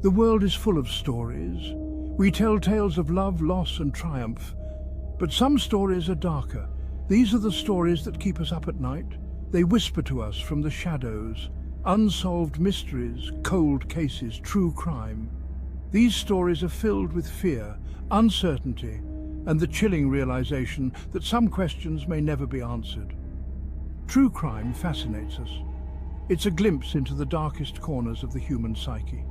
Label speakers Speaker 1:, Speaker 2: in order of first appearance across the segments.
Speaker 1: The world is full of stories. We tell tales of love, loss, and triumph. But some stories are darker. These are the stories that keep us up at night. They whisper to us from the shadows. Unsolved mysteries, cold cases, true crime. These stories are filled with fear, uncertainty, and the chilling realization that some questions may never be answered. True crime fascinates us. It's a glimpse into the darkest corners of the human psyche.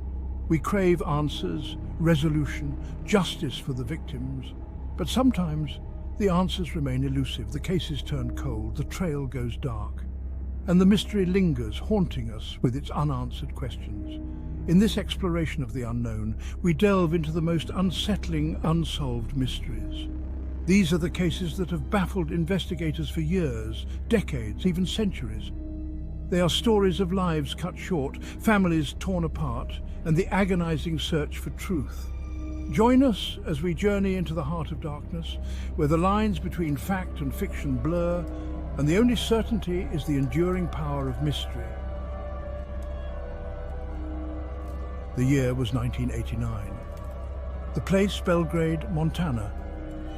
Speaker 1: We crave answers, resolution, justice for the victims. But sometimes the answers remain elusive, the cases turn cold, the trail goes dark, and the mystery lingers, haunting us with its unanswered questions. In this exploration of the unknown, we delve into the most unsettling, unsolved mysteries. These are the cases that have baffled investigators for years, decades, even centuries. They are stories of lives cut short, families torn apart, and the agonizing search for truth. Join us as we journey into the heart of darkness, where the lines between fact and fiction blur, and the only certainty is the enduring power of mystery. The year was 1989. The place, Belgrade, Montana.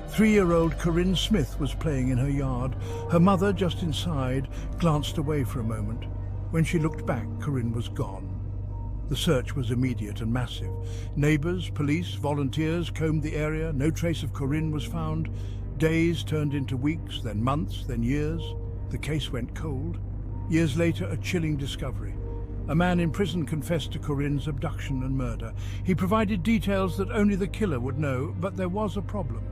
Speaker 1: 3-year-old Corinne Smith was playing in her yard. Her mother, just inside, glanced away for a moment. When she looked back, Corinne was gone. The search was immediate and massive. Neighbors, police, volunteers combed the area. No trace of Corinne was found. Days turned into weeks, then months, then years. The case went cold. Years later, a chilling discovery. A man in prison confessed to Corinne's abduction and murder. He provided details that only the killer would know, but there was a problem.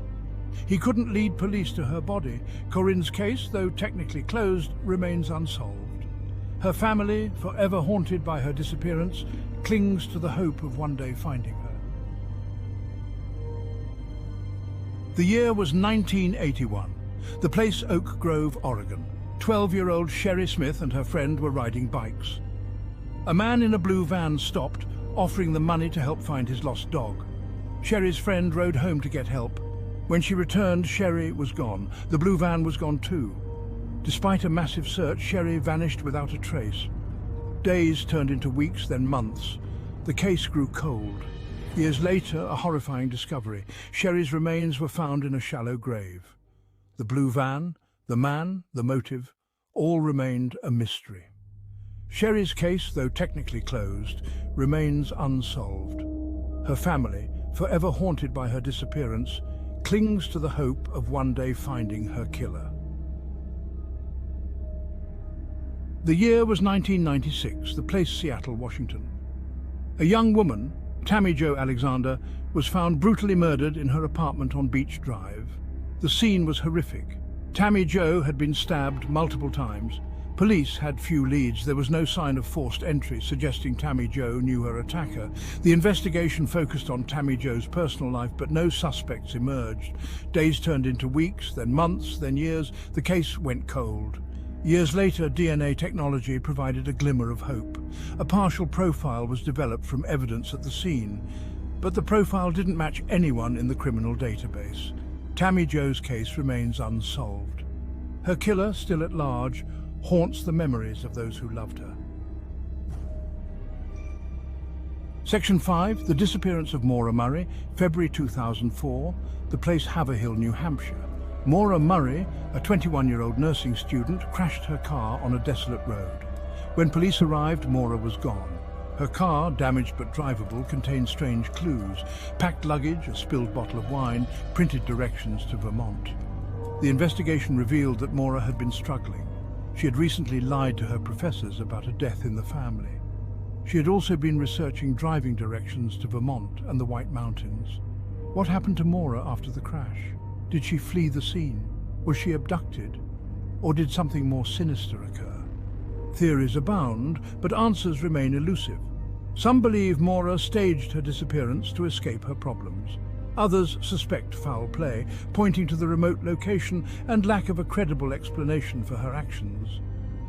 Speaker 1: He couldn't lead police to her body. Corinne's case, though technically closed, remains unsolved. Her family, forever haunted by her disappearance, clings to the hope of one day finding her. The year was 1981. The place, Oak Grove, Oregon. 12-year-old Sherry Smith and her friend were riding bikes. A man in a blue van stopped, offering them money to help find his lost dog. Sherry's friend rode home to get help. When she returned, Sherry was gone. The blue van was gone too. Despite a massive search, Sherry vanished without a trace. Days turned into weeks, then months. The case grew cold. Years later, a horrifying discovery. Sherry's remains were found in a shallow grave. The blue van, the man, the motive, all remained a mystery. Sherry's case, though technically closed, remains unsolved. Her family, forever haunted by her disappearance, clings to the hope of one day finding her killer. The year was 1996, the place Seattle, Washington. A young woman, Tammy Jo Alexander, was found brutally murdered in her apartment on Beach Drive. The scene was horrific. Tammy Jo had been stabbed multiple times. Police had few leads. There was no sign of forced entry, suggesting Tammy Jo knew her attacker. The investigation focused on Tammy Jo's personal life, but no suspects emerged. Days turned into weeks, then months, then years. The case went cold. Years later, DNA technology provided a glimmer of hope. A partial profile was developed from evidence at the scene, but the profile didn't match anyone in the criminal database. Tammy Jo's case remains unsolved. Her killer, still at large, haunts the memories of those who loved her. Section 5, the disappearance of Maura Murray, February 2004, the place Haverhill, New Hampshire. Maura Murray, a 21-year-old nursing student, crashed her car on a desolate road. When police arrived, Maura was gone. Her car, damaged but drivable, contained strange clues: packed luggage, a spilled bottle of wine, printed directions to Vermont. The investigation revealed that Maura had been struggling. She had recently lied to her professors about a death in the family. She had also been researching driving directions to Vermont and the White Mountains. What happened to Maura after the crash? Did she flee the scene? Was she abducted? Or did something more sinister occur? Theories abound, but answers remain elusive. Some believe Maura staged her disappearance to escape her problems. Others suspect foul play, pointing to the remote location and lack of a credible explanation for her actions.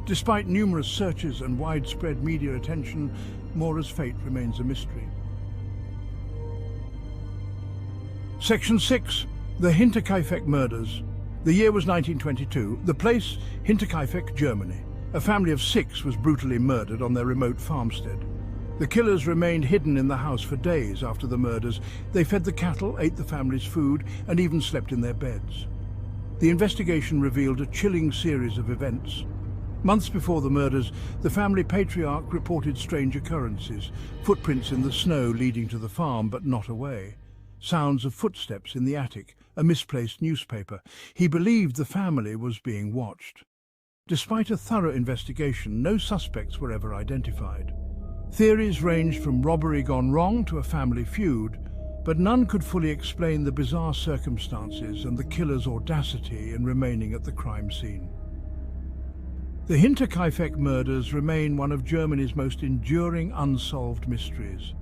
Speaker 1: Despite numerous searches and widespread media attention, Maura's fate remains a mystery. Section 6. The Hinterkaifeck Murders. The year was 1922. The place, Hinterkaifeck, Germany. A family of 6 was brutally murdered on their remote farmstead. The killers remained hidden in the house for days after the murders. They fed the cattle, ate the family's food, and even slept in their beds. The investigation revealed a chilling series of events. Months before the murders, the family patriarch reported strange occurrences: footprints in the snow leading to the farm but not away, sounds of footsteps in the attic, a misplaced newspaper. He believed the family was being watched. Despite a thorough investigation, no suspects were ever identified. Theories ranged from robbery gone wrong to a family feud, but none could fully explain the bizarre circumstances and the killer's audacity in remaining at the crime scene. The Hinterkaifeck murders remain one of Germany's most enduring unsolved mysteries.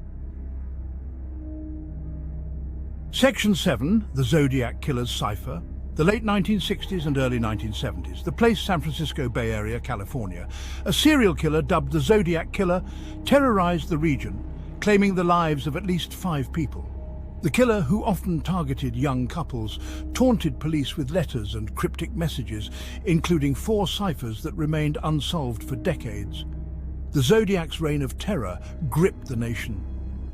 Speaker 1: Section 7, the Zodiac Killer's Cipher. The late 1960s and early 1970s. The place, San Francisco Bay Area, California. A serial killer dubbed the Zodiac Killer terrorized the region, claiming the lives of at least 5 people. The killer, who often targeted young couples, taunted police with letters and cryptic messages, including 4 ciphers that remained unsolved for decades. The Zodiac's reign of terror gripped the nation.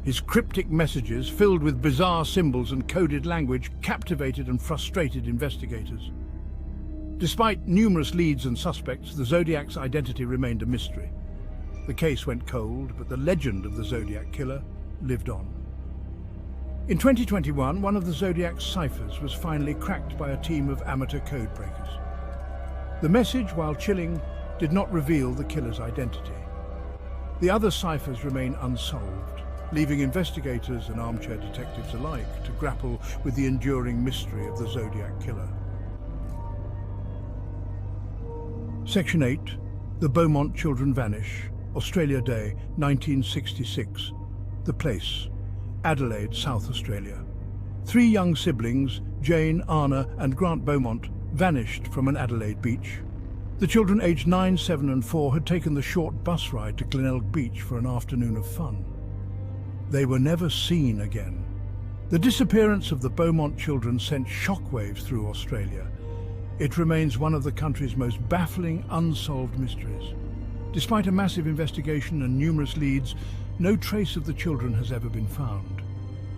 Speaker 1: His cryptic messages, filled with bizarre symbols and coded language, captivated and frustrated investigators. Despite numerous leads and suspects, the Zodiac's identity remained a mystery. The case went cold, but the legend of the Zodiac Killer lived on. In 2021, one of the Zodiac's ciphers was finally cracked by a team of amateur code breakers. The message, while chilling, did not reveal the killer's identity. The other ciphers remain unsolved, leaving investigators and armchair detectives alike to grapple with the enduring mystery of the Zodiac Killer. Section 8. The Beaumont Children Vanish. Australia Day, 1966. The place: Adelaide, South Australia. 3 young siblings, Jane, Anna and Grant Beaumont, vanished from an Adelaide beach. The children, aged 9, 7 and 4, had taken the short bus ride to Glenelg Beach for an afternoon of fun. They were never seen again. The disappearance of the Beaumont children sent shockwaves through Australia. It remains one of the country's most baffling unsolved mysteries. Despite a massive investigation and numerous leads, no trace of the children has ever been found.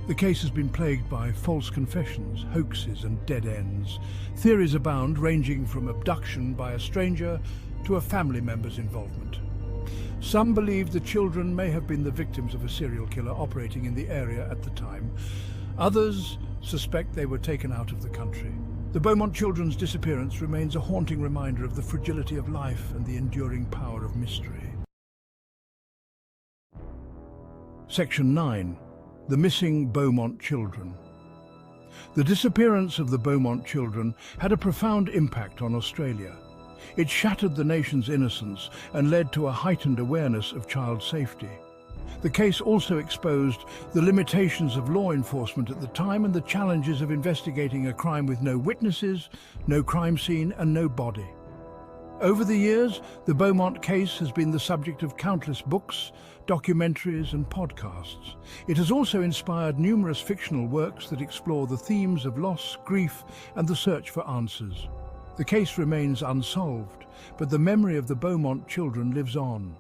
Speaker 1: The case has been plagued by false confessions, hoaxes and dead ends. Theories abound, ranging from abduction by a stranger to a family member's involvement. Some believe the children may have been the victims of a serial killer operating in the area at the time. Others suspect they were taken out of the country. The Beaumont children's disappearance remains a haunting reminder of the fragility of life and the enduring power of mystery. Section 9. The Missing Beaumont Children. The disappearance of the Beaumont children had a profound impact on Australia. It shattered the nation's innocence and led to a heightened awareness of child safety. The case also exposed the limitations of law enforcement at the time and the challenges of investigating a crime with no witnesses, no crime scene and no body. Over the years, the Beaumont case has been the subject of countless books, documentaries and podcasts. It has also inspired numerous fictional works that explore the themes of loss, grief and the search for answers. The case remains unsolved, but the memory of the Beaumont children lives on.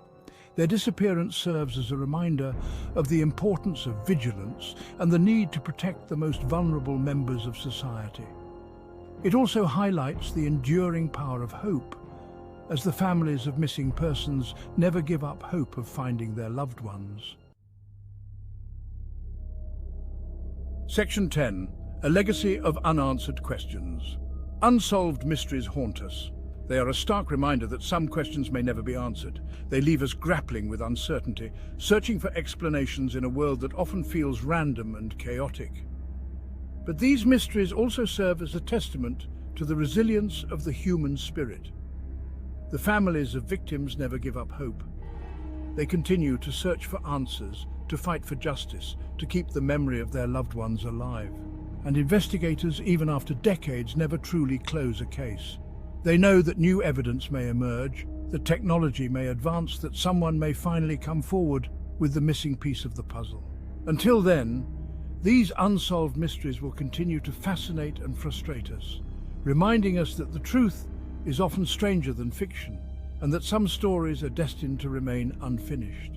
Speaker 1: Their disappearance serves as a reminder of the importance of vigilance and the need to protect the most vulnerable members of society. It also highlights the enduring power of hope, as the families of missing persons never give up hope of finding their loved ones. Section 10. A legacy of unanswered questions. Unsolved mysteries haunt us. They are a stark reminder that some questions may never be answered. They leave us grappling with uncertainty, searching for explanations in a world that often feels random and chaotic. But these mysteries also serve as a testament to the resilience of the human spirit. The families of victims never give up hope. They continue to search for answers, to fight for justice, to keep the memory of their loved ones alive. And investigators, even after decades, never truly close a case. They know that new evidence may emerge, that technology may advance, that someone may finally come forward with the missing piece of the puzzle. Until then, these unsolved mysteries will continue to fascinate and frustrate us, reminding us that the truth is often stranger than fiction, and that some stories are destined to remain unfinished.